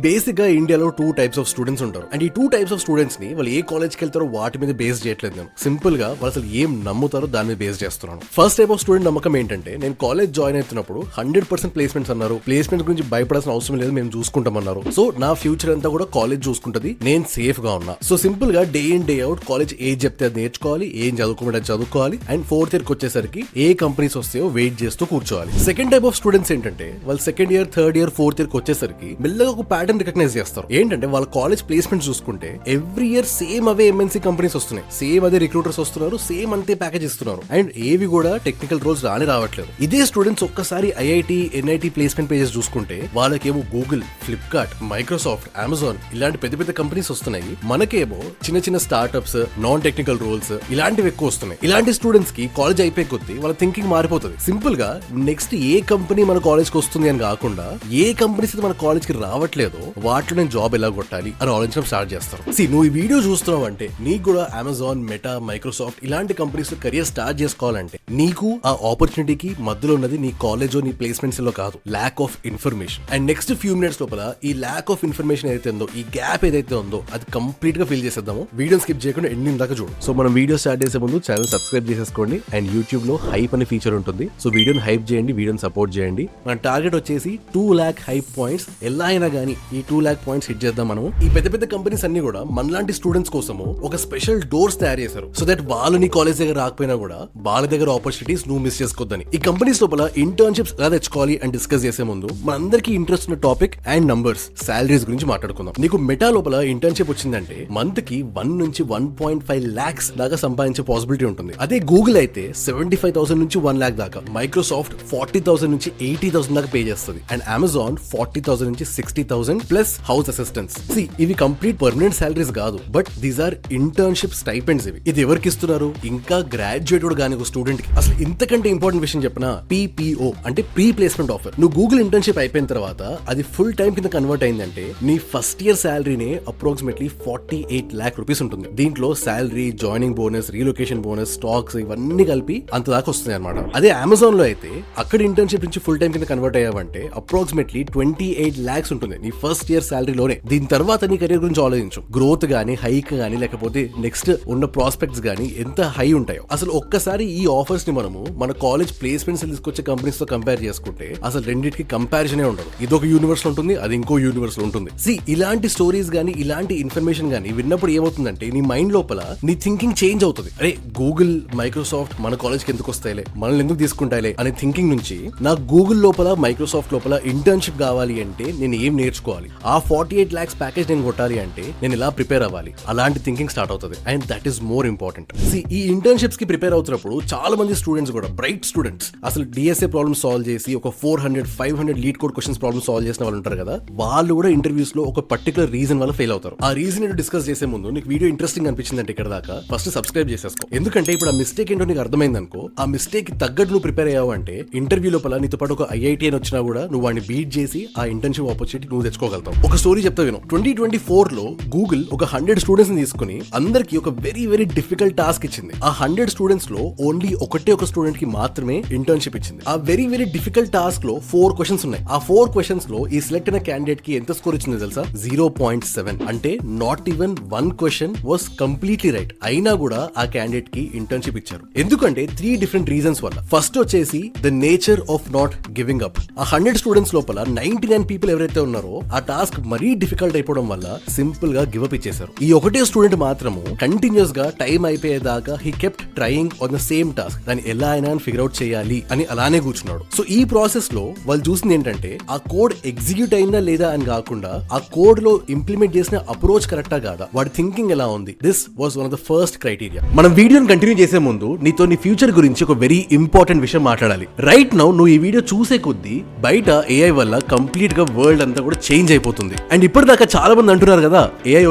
Basic గా ఇండియాలో 2 types of students ఉంటారు. అండ్ ఈ 2 టైప్స్ ఆఫ్ స్టూడెంట్స్ ని వాళ్ళు ఏ కాలేజ్కి వెళ్తారో వాటి మీద బేస్ చేయట్లేదు. నేను సింపుల్ గా వాళ్ళు అసలు ఏం నమ్ముతారో దాని మీద బేస్ చేస్తున్నాను. ఫస్ట్ టైప్ ఆఫ్ స్టూడెంట్ నమ్మకం ఏంటంటే, నేను కాలేజ్ జాయిన్ అవుతున్నప్పుడు 100% ప్లేస్మెంట్స్ అన్నారు, ప్లేస్మెంట్ గురించి భయపడాల్సిన అవసరం లేదు, మేము చూసుకుంటామన్నారు. సో నా ఫ్యూచర్ అంతా కూడా కాలేజ్ చూసుకుంటది, నేను సేఫ్ గా ఉన్నా. సో సింపుల్ గా day in day out college ఏం చెప్తే అది నేర్చుకోవాలి, ఏం చదువుకోమంటే చదువుకోవాలి. అండ్ 4th ఇయర్ కి వచ్చేసరికి ఏ కంపెనీస్ వస్తాయో వెయిట్ చేస్తూ కూర్చోవాలి. సెకండ్ టైప్ ఆఫ్ స్టూడెంట్స్ ఏంటంటే, వాళ్ళు 2nd year 3rd year 4th year కి వచ్చేసరికి మెల్లగా ఒక ప్యాటర్న్ రికగ్నైజ్ చేస్తారు. ఏంటంటే వాళ్ళ కాలేజ్ ప్లేస్మెంట్ చూసుకుంటే ఎవ్రీ ఇయర్ సేమ్ అవే ఎంఎన్సీ కంపెనీస్ వస్తున్నాయి, సేమ్ అదే రిక్రూటర్స్ వస్తున్నారు, సేమ్ అంతే ప్యాకేజ్ ఇస్తున్నారు. అండ్ ఏవి కూడా టెక్నికల్ రోల్స్ రావట్లేదు. ఇదే స్టూడెంట్స్ ఒక్కసారి ఐఐటి ఎన్ఐటి ప్లేస్మెంట్ పేజెస్ చూసుకుంటే వాళ్ళకేమో గూగుల్, ఫ్లిప్కార్ట్, మైక్రోసాఫ్ట్, అమెజాన్ ఇలాంటి పెద్ద పెద్ద కంపెనీస్ వస్తున్నాయి. మనకేమో చిన్న చిన్న స్టార్ట్అప్స్, నాన్ టెక్నికల్ రోల్స్ ఇలాంటివి ఎక్కువ వస్తున్నాయి. ఇలాంటి స్టూడెంట్స్ కి కాలేజ్ అయిపోయే కొద్దీ వాళ్ళ థింకింగ్ మారిపోతుంది. సింపుల్ గా నెక్స్ట్ ఏ కంపెనీ మన కాలేజ్ కి వస్తుంది అని కాకుండా, ఏ కంపెనీస్ మన కాలేజ్ కి రావట్లేదో వాటిలో నేను జాబ్ ఎలా కొట్టాలి అని ఆలోచించడం స్టార్ట్ చేస్తారు. నువ్వు ఈ వీడియో చూస్తున్నావు అంటే నీకు కూడా అమెజాన్, మెటా, మైక్రోసాఫ్ట్ ఇలాంటి కంపెనీస్ లో కెరియర్ స్టార్ట్ చేసుకోవాలంటే నీకు ఆ ఆపర్చునిటీకి మధ్యలో ఉన్నది నీ కాలేజ్ నీ ప్లేస్మెంట్స్ లో కాదు, lack of information. And next few minutes లోపల ఈ ల్యాక్ ఆఫ్ ఇన్ఫర్మేషన్ ఏదైతే ఉందో, ఈ గ్యాప్ ఏదైతే ఉందో అది కంప్లీట్ గా ఫిల్ చేసేద్దాము. వీడియో స్కిప్ చేయకుండా ఎండింగ్ దాకా చూడు. సో మనం వీడియో స్టార్ట్ చేసే ముందు ఛానల్ సబ్స్క్రైబ్ చేసేసుకోండి. అండ్ యూట్యూబ్ లో హైప్ అనే ఫీచర్ ఉంటుంది. సో వీడియోని హైప్ చేయండి, వీడియోని సపోర్ట్ చేయండి. మన టార్గెట్ వచ్చేసి 2 lakh హైప్ పాయింట్స్. ఎలా అయినా కానీ ఈ 2 lakh పాయింట్స్ హిట్ చేద్దాం మనం. ఈ పెద్ద పెద్ద కంపెనీస్ అన్ని కూడా మనలాంటి స్టూడెంట్స్ కోసము ఒక స్పెషల్ డోర్స్ తయారు చేశారు. సో దట్ వాళ్ళు నీ కాలేజ్ దగ్గర రాకపోయినా కూడా వాళ్ళ దగ్గర ఆపర్చునిటీస్ నువ్వు మిస్ చేసుకోవద్దని. ఈ కంపెనీస్ లోపల ఇంటర్న్షిప్స్ ఎలా తెచ్చుకోవాలి అని డిస్కస్ చేసే ముందు మనందరికీ ఇంట్రెస్ట్ ఉన్న టాపిక్ అండ్ నంబర్స్, సాలరీస్ గురించి మాట్లాడుకుందాం. నీకు మెటా లోపల ఇంటర్న్షిప్ వచ్చిందంటే మంత్ కి 1 నుంచి 1.5 lakhs దాకా సంపాదించే పాసిబిలిటీ ఉంటుంది. అదే గూగుల్ అయితే 75,000 నుంచి 1 lakh దాకా, మైక్రోసాఫ్ట్ 40,000 నుంచి 80,000 దాకా పే చేస్తుంది. అండ్ అమెజాన్ 40,000 నుంచి 60,000 ప్లస్ హౌస్ అసిస్టెంట్స్. ఇవి కంప్లీట్ పర్మనెంట్ సాలరీస్ కాదు, but these are internship stipends. ఇది ఎవరికి ఇస్తున్నారు? ఇంకా గ్రాడ్యుయేట్ గానీ ఒక స్టూడెంట్ కి. అసలు ఇంతకంటే ఇంపార్టెంట్ విషయం చెప్పనా, PPO అంటే ప్రీ ప్లేస్మెంట్ ఆఫర్. నువ్వు గూగుల్ ఇంటర్న్షిప్ అయిపోయిన తర్వాత అది ఫుల్ టైం కింద కన్వర్ట్ అయిందంటే నీ ఫస్ట్ ఇయర్ శాలరీనే అప్రాక్సిమేట్లీ 48 lakh rupees ఉంటుంది. దీంట్లో salary, joining bonus, relocation bonus, stocks ఇవన్నీ కలిపి అంత దాకా వస్తుంది అనమాట. అదే అమెజాన్ లో అయితే అక్కడ ఇంటర్న్షిప్ నుంచి ఫుల్ టైం కింద కన్వర్ట్ అయ్యావంటే అప్రాక్సిమేట్లీ 28 lakhs ఉంటుంది నీ ఫస్ట్ ఇయర్ శాలరీలోనే. దీని తర్వాత నీ కెరీర్ గురించి ఆలోచించు. గ్రోత్ గానీ, హైక్ గానీ, లేకపోతే నెక్స్ట్ ఉన్న ప్రాస్పెక్ట్స్ గానీ ఎంత హై ఉంటాయో. అసలు ఒక్కసారి ఈ ఆఫర్స్ ని మనము మన కాలేజ్ ప్లేస్మెంట్స్ తీసుకొచ్చే కంపెనీస్ తో కంపేర్ చేసుకుంటే అసలు రెండింటికి కంపారిజనే ఉండదు. ఇదొక యూనివర్స్ లో ఉంటుంది, అది ఇంకో యూనివర్స్ లో ఉంటుంది. ఇలాంటి స్టోరీస్ గానీ, ఇలాంటి ఇన్ఫర్మేషన్ గానీ విన్నప్పుడు ఏమవుతుందంటే నీ మైండ్ లోపల నీ థింకింగ్ చేంజ్ అవుతుంది. అరే గూగుల్, మైక్రోసాఫ్ట్ మన కాలేజ్ కి ఎందుకు వస్తాయిలే, మనల్ని ఎందుకు తీసుకుంటాయిలే అనే థింకింగ్ నుంచి నాకు గూగుల్ లోపల, మైక్రోసాఫ్ట్ లోపల ఇంటర్న్షిప్ కావాలి అంటే నేను ఏం నేర్చుకోవాలి, ఆ 48 lakhs ప్యాకేజ్ నేను కొట్టాలి అంటే నేను ఇలా ప్రిపేర్ అవ్వాలి, అలాంటి థింకింగ్ స్టార్ట్ అవుతుంది. And that is more important. ఈ ఇంటర్న్షిప్స్ కి ప్రిపేర్ అవుతున్నప్పుడు చాలా మంది స్టూడెంట్స్ కూడా, బ్రైట్ స్టూడెంట్స్, అసలు డిఎస్ఏ ప్రాబ్లమ్ సాల్వ్ చేసి ఒక 400-500 lead code questions problem solve చేసిన వాళ్ళు ఉంటారు కదా, వాళ్ళు కూడా ఇంటర్వ్యూస్ లో ఒక పర్టికులర్ రీజన్ వల్ల ఫెయిల్ అవుతారు. ఆ రీజన్ ఏంటో డిస్కస్ చేసే ముందు నీకు వీడియో ఇంట్రెస్టింగ్ అనిపించిందంటే ఇక్కడ దాకా ఫస్ట్ సబ్స్క్రైబ్ చేసేసుకో. ఎందుకంటే ఇప్పుడు ఆ మిస్టేక్ ఏంటో నీకు అర్థమైంది అనుకో, ఆ మిస్టేక్ తగ్గట్టు నువ్వు ప్రిపేర్ అయ్యావు అంటే ఇంటర్వ్యూ లోపల నీతో పాటు ఒక ఐఐటి అని వచ్చినా కూడా నువ్వు వాడిని బీట్ చేసి ఆ ఇంటర్న్షిప్ ఆపర్చునిటీ నువ్వు తెచ్చుకోగలుగుతావు. ఒక స్టోరీ చెప్తా విను. 2024 లో గూగుల్ ఒక 100 స్టూడెంట్స్ ని తీసుకుని అందరికి ఒక వెరీ వెరీ డిఫికల్ట్ టాస్క్ ఇచ్చింది. ఆ 100 స్టూడెంట్స్ లో ఓన్లీ ఒక స్టూడెంట్ కి మాత్రమే ఇంటర్న్షిప్ ఇచ్చింది. ఆ వెరీ వెరీ డిఫికల్ట్ టాస్క్ లో 4 questions ఉన్నాయి. ఆ 4 questions లో ఈ సెలెక్ట్ అయిన క్యాండిడేట్ కి ఎంత స్కోర్ ఇచ్చిందో తెలుసా? 0.7. అంటే not even 1 question was completely right. అయినా కూడా ఆ క్యాండిడేట్ కి ఇంటర్న్షిప్ ఇచ్చారు. ఎందుకంటే 3 different reasons వల్ల. ఫస్ట్ వచ్చేసి the nature of not giving up. ఆ 100 స్టూడెంట్స్ లోపల 99 people ఎవరైతే ఉన్నారో ఆ టాస్క్ మరీ డిఫికల్ట్ అయిపోవడం వల్ల సింపుల్ గా గివ్ అప్ ఇచ్చేశారు. ఈ ఒకటే స్టూడెంట్ మాత్రము కంటిన్యూస్ గా టైం అయిపోయేదాకా he kept trying on the same task. దాన్ని ఎలా అయినా ఫిగర్ అవుట్ చేయాలి అని అలానే కూర్చున్నాడు. సో ఈ ప్రాసెస్ లో వాళ్ళు చూసింది ఏంటంటే ఆ కోడ్ ఎగ్జిక్యూట్ అయిందా లేదా అని కాకుండా ఆ కోడ్ లో ఇంప్లిమెంట్ చేసిన అప్రోచ్ కరెక్టా కాదా, వాడి థింకింగ్ ఎలా ఉంది. This was one of the first criteria. మనం వీడియోని కంటిన్యూ చేసే ముందు నీతో నీ ఫ్యూచర్ గురించి ఒక వెరీ ఇంపార్టెంట్ విషయం మాట్లాడాలి. రైట్ నౌ నువ్వు ఈ వీడియో చూసే కొద్దీ బయట ఏఐ వల్ల కంప్లీట్ గా వరల్డ్ అంతా కూడా చేంజ్ అయిపోతుంది. అండ్ ఇప్పటిదాకా చాలా మంది అంటున్నారు కదా ఏఐ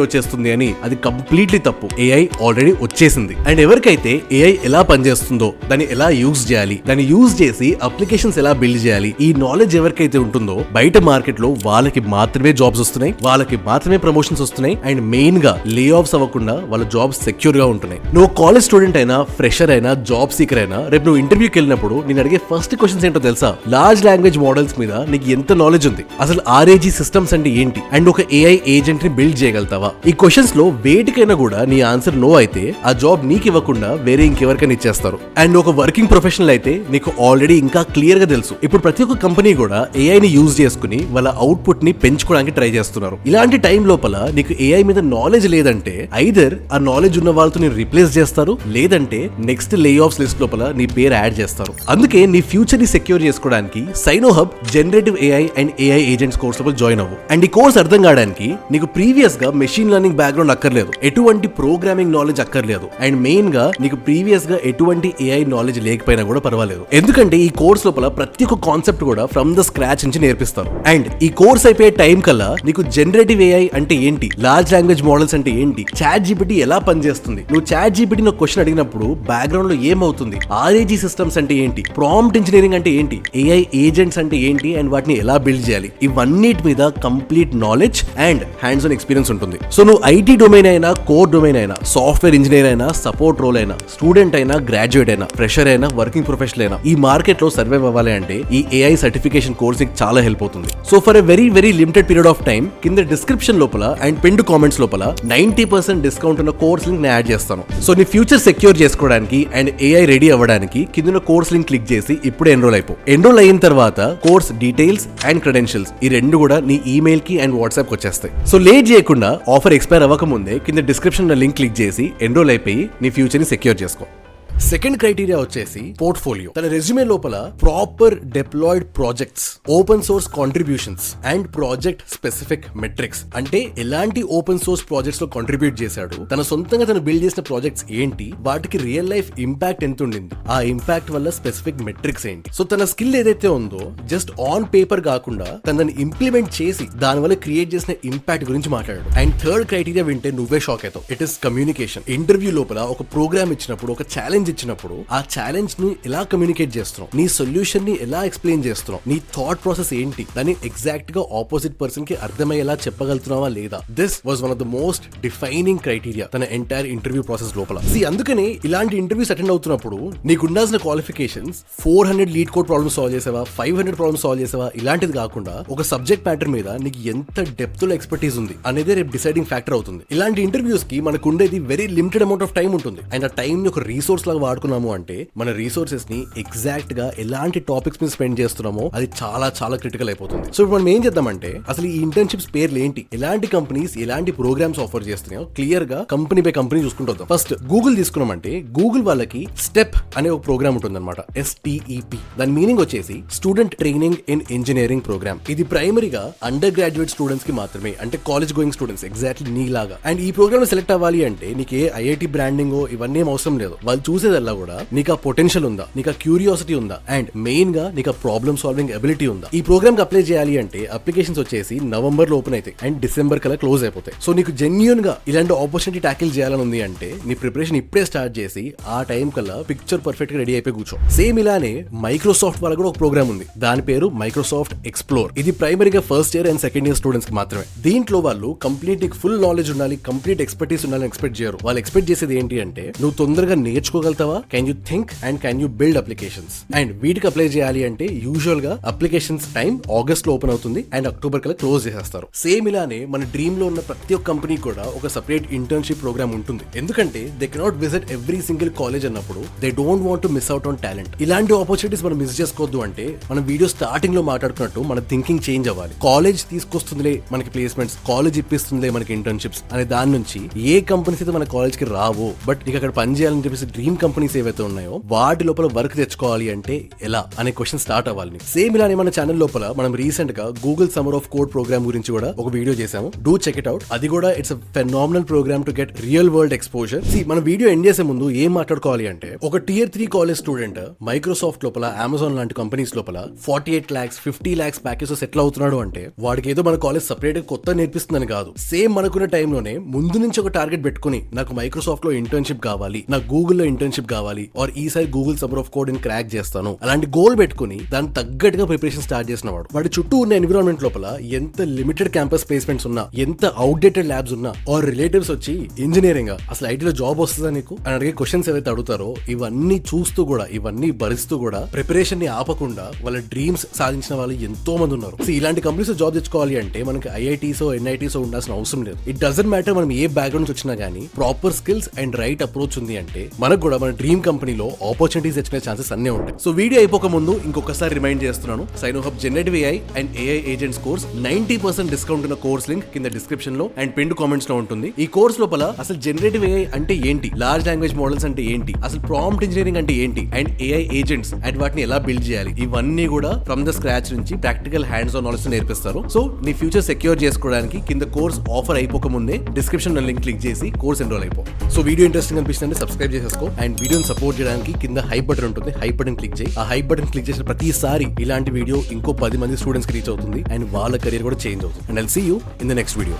వచ్చేస్తుంది అని. అది కంప్లీట్లీ తప్పు. ఏఐ ఆల్రెడీ వచ్చేసింది. అండ్ ఎవరికైతే ఏఐ ఎలా పనిచేస్తుందో, దాన్ని ఎలా యూజ్ చేయాలి, దాన్ని యూజ్ చేసి అప్లికేషన్స్ ఎలా బిల్డ్ చేయాలి, ఈ నాలెడ్జ్ ఎవరికైతే ఉంటుందో బయట మార్కెట్ లో వాళ్ళకి మాత్రమే జాబ్స్ వస్తున్నాయి, వాళ్ళకి మాత్రమే ప్రమోషన్స్ వస్తున్నాయి. అండ్ మెయిన్ గా లే ఆఫ్స్ అవ్వకుండా వాళ్ళ జాబ్స్ సెక్యూర్ గా ఉంటున్నాయి. నువ్వు కాలేజ్ స్టూడెంట్ అయినా, ఫ్రెషర్ అయినా, జాబ్ సీకర్ అయినా, రేపు నువ్వు ఇంటర్వ్యూకి వెళ్ళినప్పుడు నేను అడిగే ఫస్ట్ క్వశ్చన్స్ ఏంటో తెలుసా? లార్జ్ లాంగ్వేజ్ మోడల్స్ మీద నీకు ఎంత నాలెడ్జ్ ఉంది? అసలు RAG సిస్టమ్స్ అంటే ఏంటి, అండ్ ఒక AI ఏజెంట్ ని బిల్డ్ చేయగలుగుతావా? ఈ క్వశ్చన్స్ లో వేటికైనా కూడా నీ ఆన్సర్ నో అయితే ఆ జాబ్ నీకు ఇవ్వకుండా వేరే ఇంకెవరికైనా ఇచ్చేస్తారు. అండ్ ఒక వర్కింగ్ ప్రొఫెషనల్ అయితే నీకు ఆల్రెడీ ఇంకా క్లియర్ గా తెలుసు, ఇప్పుడు ప్రతి ఒక్క కంపెనీ కూడా AI ని యూజ్ చేసుకుని వాళ్ళ అవుట్పుట్ ని పెంచుకోవడానికి ట్రై చేస్తున్నారు. ఇలాంటి టైం లోపల నీకు AI మీద నాలెడ్జ్ లేదంటే ఐదర్ ఆ నాలెడ్జ్ ఉన్న వాళ్ళతో నేను రీప్లేస్ చేస్తారు, లేదంటే నెక్స్ట్ లే ఆఫ్స్ లిస్ట్ లోపల నీ పేరు యాడ్ చేస్తారు. అందుకే నీ ఫ్యూచర్ ని సెక్యూర్ చేసుకోవడానికి Synohub generative AI and AI agents course లోపల జాయిన్ అవ్వు. అండ్ ఈ కోర్స్ అర్థం కావడానికి నీకు ప్రీవియస్ గా మెషిన్ లెర్నింగ్ బ్యాక్గ్రౌండ్ అక్కర్లేదు, ఎటువంటి ప్రోగ్రామింగ్ నాలెడ్జ్ అక్కర్లేదు, అండ్ మెయిన్ గా నీకు ప్రీవియస్ గా ఎటువంటి AI నాలెడ్జ్ లేకపోయినా కూడా పర్వాలేదు. ఎందుకంటే ఈ కోర్స్ లోపల ప్రతి ఒక్క కాన్సెప్ట్ కూడా ఫ్రమ్ ద స్క్రాచ్ నుంచి నేర్పిస్తారు. అండ్ ఈ కోర్స్ అయిపోయే టైం కల్లా నీకు జనరేటివ్ AI అంటే ఏంటి, లార్జ్ లాంగ్వేజ్ మోడల్స్ అంటే ఏంటి, ChatGPT ఎలా పనిచేస్తుంది, నువ్వు ChatGPT ను క్వశ్చన్ అడిగినప్పుడు బ్యాక్గ్రౌండ్ లో ఏమవుతుంది, RAG సిస్టమ్స్ అంటే ఏంటి, ప్రాంప్ట్ ఇంజనీరింగ్ అంటే ఏంటి, AI ఏజెంట్స్ అంటే ఏంటి, అండ్ వాటిని ఎలా బిల్డ్ చేయాలి, ఇవన్నిటి మీద complete knowledge and hands on experience ఉంటుంది. సో నువ్వు IT డొమైన్ అయినా, కోర్ డొమైన్ అయినా, సాఫ్ట్వేర్ ఇంజనీర్ అయినా, సపోర్ట్ రోల్ అయినా, స్టూడెంట్ అయినా, గ్రాడ్యుయేట్ అయినా, ఫ్రెషర్ అయినా, వర్కింగ్ ప్రొఫెషనల్ అయినా, ఈ మార్కెట్ లో సర్వైవ్ అవ్వాలి అంటే ఈ AI సర్టిఫికేషన్ కోర్స్ నీకు చాలా హెల్ప్ అవుతుంది. So for a very limited period of time కింద డిస్క్రిప్షన్ లోపల అండ్ పిన్డ్ కామెంట్స్ లోపల 90% డిస్కౌంట్ ఉన్న కోర్స్ లింక్ నేను యాడ్ చేస్తాను. సో నీ ఫ్యూచర్ సెక్యూర్ చేసుకోవడానికి అండ్ AI రెడీ అవ్వడానికి కింద కోర్స్ లింక్ క్లిక్ చేసి ఇప్పుడే ఎన్రోల్ అయిపో. ఎన్రోల్ అయిన తర్వాత కోర్స్ డీటెయిల్స్ అండ్ క్రెడెన్షియల్స్ ఈ రెండు కూడా నీ ఈమెయిల్ కి అండ్ వాట్సాప్ కి వచ్చేస్తాయి. సో లేట్ చేయకుండా ఆఫర్ ఎక్స్పైర్ అవ్వక ముందే కింద డిస్క్రిప్షన్ లింక్ క్లిక్ చేసి ఎన్రోల్ అయిపోయి నీ ఫ్యూచర్ ని సెక్యూర్ చేసుకో. సెకండ్ క్రైటీరియా వచ్చేసి పోర్ట్ఫోలియో. తన రెజ్యూమే లోపల proper deployed projects, open source contributions and project specific metrics, అంటే ఎలాంటి ఓపెన్ సోర్స్ ప్రాజెక్ట్స్ లో కాంట్రిబ్యూట్ చేశాడు, తన సొంతంగా తను బిల్డ్ చేసిన ప్రాజెక్ట్స్ ఏంటి, వాటికి రియల్ లైఫ్ ఇంపాక్ట్ ఎంత ఉండింది, ఆ ఇంపాక్ట్ వల్ల స్పెసిఫిక్ మెట్రిక్స్ ఏంటి. సో తన స్కిల్ ఏదైతే ఉందో జస్ట్ ఆన్ పేపర్ కాకుండా తనని ఇంప్లిమెంట్ చేసి దాని వల్ల క్రియేట్ చేసిన ఇంపాక్ట్ గురించి మాట్లాడాడు. అండ్ థర్డ్ క్రైటీరియా వింటే నువ్వే షాక్ అవుతావు. It is communication. ఇంటర్వ్యూ లోపల ఒక ప్రోగ్రామ్ ఇచ్చినప్పుడు, ఒక ఛాలెంజ్ ఇచ్చినప్పుడు ఆ ఛాలెంజ్ ని ఎలా కమ్యూనికేట్ చేస్తున్నావు, నీ సొల్యూషన్ ని ఎలా ఎక్స్ప్లెయిన్ చేస్తున్నావు, నీ థాట్ ప్రాసెస్ ఏంటి, దాన్ని ఎగ్జాక్ట్ గా ఆపోజిట్ పర్సన్ కి అర్థమయ్యేలా చెప్పగలుగుతున్నావా లేదా. This was one of the most defining criteria తన ఎంటైర్ ఇంటర్వ్యూ ప్రాసెస్ లోపల. అందుకనే ఇలాంటి ఇంటర్వ్యూస్ అటెండ్ అవుతున్నప్పుడు నీకు ఉండాల్సిన qualifications 400 lead code problem solve చేసావా, 500 ప్రాబ్లమ్ సాల్వ్ చేసావా, ఇలాంటిది కాకుండా ఒక సబ్జెక్ట్ మ్యాటర్ మీద నీకు ఎంత డెప్త్ లో ఎక్స్పర్టీస్ ఉంది అనేది రేపు డిసైడింగ్ ఫ్యాక్టర్ అవుతుంది. ఇలాంటి ఇంటర్వ్యూస్ కి మనకు ఉండేది very limited amount of time ఉంటుంది. అండ్ ఆ టైం ని ఒక రీసోర్స్ లాగా వాడుకున్నాము అంటే మన రీసోర్సెస్ ని ఎగ్జాక్ట్ గా ఎలాంటి టాపిక్స్ మీద స్పెండ్ చేస్తున్నామో అది చాలా చాలా క్రిటికల్ అయిపోతుంది. సో ఇప్పుడు మనం ఏం చేద్దామంటే అసలు ఈ ఇంటర్న్షిప్స్ పేర్లు ఏంటి, ఎలాంటి కంపెనీస్ ఎలాంటి ప్రోగ్రామ్స్ ఆఫర్ చేస్తున్నాయో క్లియర్ గా కంపెనీ బై కంపెనీ చూసుకుంటాం. ఫస్ట్ గూగుల్ తీసుకున్నామంటే గూగుల్ వాళ్ళకి స్టెప్ అనే ఒక ప్రోగ్రామ్ ఉంటుంది అనమాట, STEP. దాని మీనింగ్ వచ్చేసి student training in engineering programme. ఇది ప్రైమరీగా అండర్ గ్రాడ్యుయేట్ స్టూడెంట్స్ కి మాత్రమే, అంటే కాలేజ్ గోయింగ్ స్టూడెంట్స్ ఎగ్జాక్ట్లీ నీ లాగా. అండ్ ఈ ప్రోగ్రామ్ సెలెక్ట్ అవ్వాలి అంటే నీకు ఏ IIT బ్రాండింగ్ ఇవన్నీ ఏం అవసరం లేదు. వాళ్ళు చూసేదల్లా కూడా నీకు ఆ పొటెన్షియల్ ఉందా, నీకు ఆ క్యూరియాసిటీ ఉందా, అండ్ మెయిన్ గా నీకు ఆ ప్రాబ్లమ్ సాల్వింగ్ ఎబిలిటీ ఉందా. ఈ ప్రోగ్రామ్ కి అప్లై చేయాలి అంటే అప్లికేషన్స్ వచ్చేసి నవంబర్ లో ఓపెన్ అవుతాయి అండ్ డిసెంబర్ కల్లా క్లోజ్ అయిపోతాయి. సో నీకు జెన్యూన్ గా ఇలాంటి ఆపర్చునిటీ ట్యాకిల్ చేయాలని ఉంది అంటే నీ ప్రిపరేషన్ ఇప్పుడే స్టార్ట్ చేసి ఆ టైం కల్లా పిక్చర్ పర్ఫెక్ట్ గా రెడీ అయిపోయి కూర్చో. సేమ్ ఇలానే మైక్రోసాఫ్ట్ వాళ్ళ కూడా ఒక ప్రోగ్రామ్ ఉంది, దాని పేరు మైక్రోసాఫ్ట్ ఎక్స్ప్లోర్. ఇది ప్రైమరీగా first year and second year students కి మాత్రమే. దీంట్లో వాళ్ళు కంప్లీట్ ఫుల్ నాలెడ్జ్ ఉండాలి, కంప్లీట్ ఎక్స్పర్టీస్ ఉండాలని ఎక్స్పెక్ట్ చేయరు. వాళ్ళు ఎక్స్పెక్ట్ చేసేది ఏంటి అంటే నువ్వు తొందరగా నేర్చుకోగలుగుతావా, can you think and can you build applications. And వీటికి అప్లై చేయాలి అంటే యూజువల్ గా అప్లికేషన్స్ టైం ఆగస్ట్ లో ఓపెన్ అవుతుంది అండ్ అక్టోబర్ కల్లా క్లోజ్ చేసేస్తారు. సేమ్ ఇలానే మన డ్రీమ్ లో ఉన్న ప్రతి ఒక్క కంపెనీ కూడా ఒక సెపరేట్ ఇంటర్న్షిప్ ప్రోగ్రామ్ ఉంటుంది. ఎందుకంటే they cannot visit every single college అన్నప్పుడు they don't want to miss out on talent. ఇలాంటి ఆపర్చునిటీస్ మనం మిస్ చేసుకోవద్దు అంటే మనం వీడియో స్టార్టింగ్ లో మాట్లాడుకున్నట్టు మన థింకింగ్ చేంజ్ అవ్వాలి. కాలేజ్ తీసుకొస్తుందిలే మనకి ప్లేస్మెంట్స్, కాలేజ్ ఇప్పిస్తుందిలే మనకి ఇంటర్న్షిప్స్ అనే దాని నుంచి ఏ కంపెనీస్ అయితే మన కాలేజ్ కి రావో బట్ నీకు అక్కడ పని చేయాలని చెప్పేసి డ్రీమ్ కంపెనీస్ ఏవైతే ఉన్నాయో వాటి లోపల వర్క్ తెచ్చుకోవాలి అంటే ఎలా అనే క్వశ్చన్ స్టార్ట్ అవ్వాలి. సేమ్ ఇలానే మన ఛానల్ లోపల మనం రీసెంట్ గా Google Summer of Code programme గురించి కూడా ఒక వీడియో చేసాము, డూ చెక్ ఇట్ అవుట్. అది కూడా it's a phenomenal programme to get real world exposure. మన వీడియో ఎండ్ చేసే ముందు ఏం మాట్లాడుకోవాలి అంటే ఒక Tier 3 కాలేజ్ స్టూడెంట్ మైక్రోసాఫ్ట్ లోపల, అమెజాన్ లాంటి కంపెనీస్ లోపల 48 lakhs 50 lakhs ప్యాకేజెస్ సెటిల్ అవుతున్నాడు అంటే వాడికి ఏదో మన కాలేజ్ సపరేట్ గా కొత్త నేర్పిస్తుందని కాదు. సేమ్ మనకున్న టైంలోనే ముందు నుంచి ఒక టార్గెట్ పెట్టుకుని నాకు మైక్రోసాఫ్ట్ లో ఇంటర్న్షిప్ కావాలి, నాకు గూగుల్ లో ఇంటర్న్షిప్ ఇంటర్న్షిప్ కావాలి ఆర్ ఈసారి Google Summer of code crack చేస్తాను అలాంటి గోల్ పెట్టుకుని దాని తగ్గట్టుగా ప్రిపరేషన్ స్టార్ట్ చేసిన వాడి చుట్టూ ఉన్న ఎన్విరాన్మెంట్ లోపల ఎంత లిమిటెడ్ క్యాంపస్ ప్లేస్మెంట్స్ ఉన్నా, ఎంత అవుట్డేటెడ్ ల్యాబ్స్ ఉన్నా, ఆర్ రిలేటివ్స్ వచ్చి ఇంజనీరింగ్ అసలు ఐటీలో జాబ్ వస్తుందా నీకు అని అడిగే క్వశ్చన్స్ ఏవైతే అడుగుతారో ఇవన్నీ చూస్తూ కూడా, ఇవన్నీ భరిస్తూ కూడా ప్రిపరేషన్ ని ఆపకుండా వాళ్ళ డ్రీమ్స్ సాధించిన వాళ్ళు ఎంతో మంది ఉన్నారు. సో ఇలాంటి కంపెనీస్ జాబ్ తెచ్చుకోవాలి అంటే మనకి ఐఐటీసో ఎన్ఐటీసో ఉండాల్సిన అవసరం లేదు. ఇట్ డజంట్ మ్యాటర్ మనం ఏ బ్యాక్గ్రౌండ్ నుంచి వచ్చినా గానీ proper skills and right approach ఉంది అంటే మనకు కూడా మన డ్రీమ్ కంపెనీలో ఆపర్చునిటీస్ తెచ్చుకునే ఛాన్సెస్ అన్నీ ఉంటాయి. సో వీడియో అయిపోక ముందు ఇంకొకసారి రిమైండ్ చేస్తున్నాను, Synohub generative AI and AI agents course 90% discount ఉన్న కోర్స్ లింక్ కింద డిస్క్రిప్షన్ లో అండ్ పిన్ కామెంట్స్ లో ఉంటుంది. ఈ కోర్స్ లోపల అసలు జనరేటివ్ ఏఐ అంటే ఏంటి, లార్జ్ లాంగ్వేజ్ మోడల్స్ అంటే ఏంటి, అసలు ప్రాంప్ట్ ఇంజనీరింగ్ అంటే ఏంటి, అండ్ ఏఐ ఏజెంట్స్ అండ్ వాటిని ఎలా బిల్డ్ చేయాలి, ఇవన్నీ కూడా ఫ్రమ్ ద స్క్రాచ్ నుంచి ప్రాక్టికల్ హ్యాండ్స్ ఆన్ నాలెడ్జ్ నేర్పిస్తారు. సో నీ ఫ్యూచర్ సెక్యూర్ చేసుకోవడానికి కింద కోర్స్ ఆఫర్ అయిపోక ముందే డిస్క్రిప్షన్ లింక్ క్లిక్ చేసి కోర్స్ ఎన్రోల్ అయిపో. సో వీడియో ఇంట్రెస్టింగ్ అనిపిస్తుంది సబ్స్క్రైబ్ చేసేసుకో అండ్ వీడియోని సపోర్ట్ చేయడానికి కింద హైప్ బటన్ ఉంటుంది, హైప్ బటన్ క్లిక్ చేయి. ఆ హైప్ బటన్ క్లిక్ చేసిన ప్రతిసారి ఇలాంటి వీడియో ఇంకో 10 మంది స్టూడెంట్స్ కి రీచ్ అవుతుంది అండ్ వాళ్ళ కెరీర్ కూడా చేంజ్ అవుతుంది. And I'll see you in the next video.